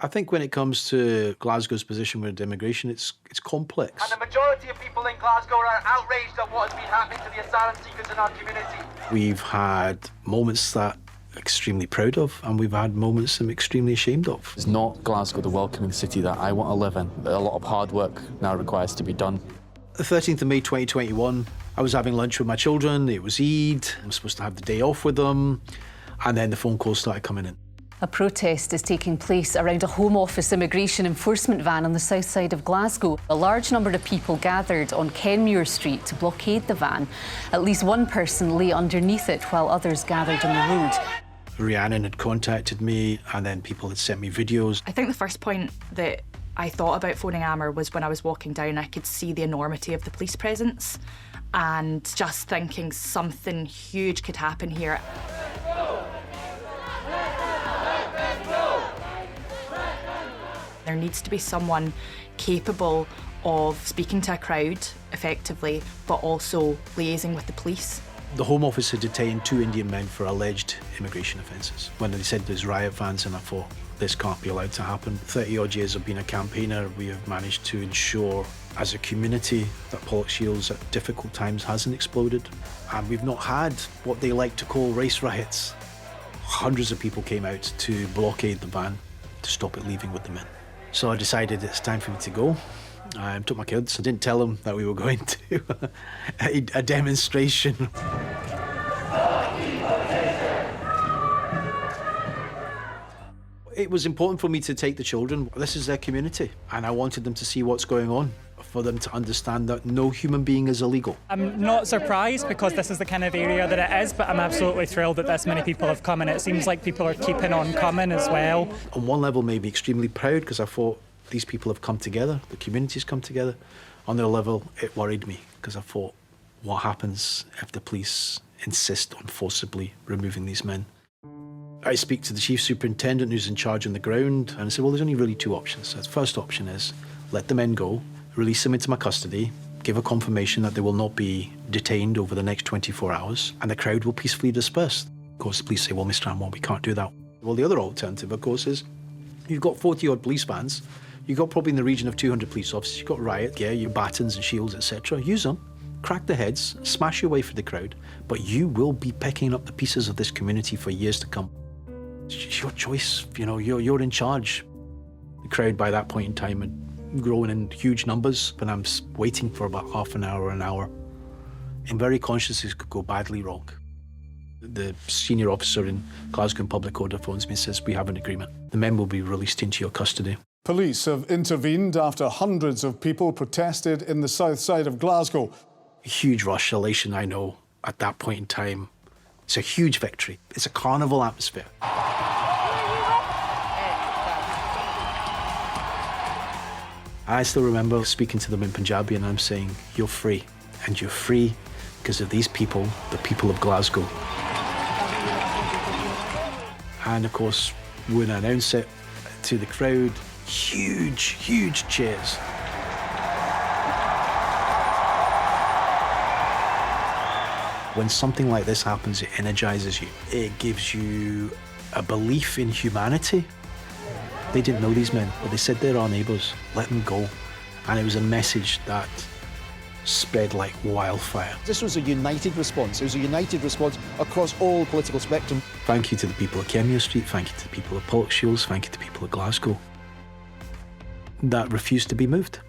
I think when it comes to Glasgow's position with immigration, it's complex. And the majority of people in Glasgow are outraged at what has been happening to the asylum seekers in our community. We've had moments that I'm extremely proud of, and we've had moments I'm extremely ashamed of. It's not Glasgow, the welcoming city that I want to live in. A lot of hard work now requires to be done. The 13th of May 2021, I was having lunch with my children. It was Eid. I was supposed to have the day off with them. And then the phone calls started coming in. A protest is taking place around a Home Office immigration enforcement van on the south side of Glasgow. A large number of people gathered on Kenmure Street to blockade the van. At least one person lay underneath it while others gathered on the road. Rhiannon had contacted me, and then people had sent me videos. I think the first point that I thought about phoning Amber was when I was walking down, I could see the enormity of the police presence and just thinking something huge could happen here. There needs to be someone capable of speaking to a crowd effectively, but also liaising with the police. The Home Office had detained 2 Indian men for alleged immigration offences. When they said there's riot vans, and I thought, this can't be allowed to happen. 30-odd years of being a campaigner, we have managed to ensure, as a community, that Pollock Shields at difficult times hasn't exploded. And we've not had what they like to call race riots. Hundreds of people came out to blockade the van to stop it leaving with the men. So I decided it's time for me to go. I took my kids. I didn't tell them that we were going to a demonstration. It was important for me to take the children. This is their community, and I wanted them to see what's going on, for them to understand that no human being is illegal. I'm not surprised because this is the kind of area that it is, but I'm absolutely thrilled that this many people have come, and it seems like people are keeping on coming as well. On one level, maybe extremely proud, because I thought these people have come together, the community's come together. On the other level, it worried me, because I thought, what happens if the police insist on forcibly removing these men? I speak to the chief superintendent who's in charge on the ground, and I said, well, there's only really 2 options. So the first option is let the men go, release them into my custody, give a confirmation that they will not be detained over the next 24 hours, and the crowd will peacefully disperse. Of course, the police say, well, Mr. Amwell, we can't do that. Well, the other alternative, of course, is you've got 40-odd police vans, you've got probably in the region of 200 police officers, you've got riot gear, your batons and shields, etc. Use them, crack their heads, smash your way through the crowd, but you will be picking up the pieces of this community for years to come. It's your choice, you know, you're in charge. The crowd by that point in time had grown in huge numbers, but I'm waiting for about half an hour, an hour. I'm very conscious this could go badly wrong. The senior officer in Glasgow Public Order phones me and says, we have an agreement. The men will be released into your custody. Police have intervened after hundreds of people protested in the south side of Glasgow. A huge rush, elation, I know, at that point in time. It's a huge victory. It's a carnival atmosphere. I still remember speaking to them in Punjabi, and I'm saying, you're free. And you're free because of these people, the people of Glasgow. And of course, when I announce it to the crowd, huge, huge cheers. When something like this happens, it energizes you. It gives you a belief in humanity. They didn't know these men, but they said they're our neighbours. Let them go. And it was a message that spread like wildfire. This was a united response. It was a united response across all political spectrum. Thank you to the people of Kenmure Street. Thank you to the people of Pollock Shields. Thank you to the people of Glasgow that refused to be moved.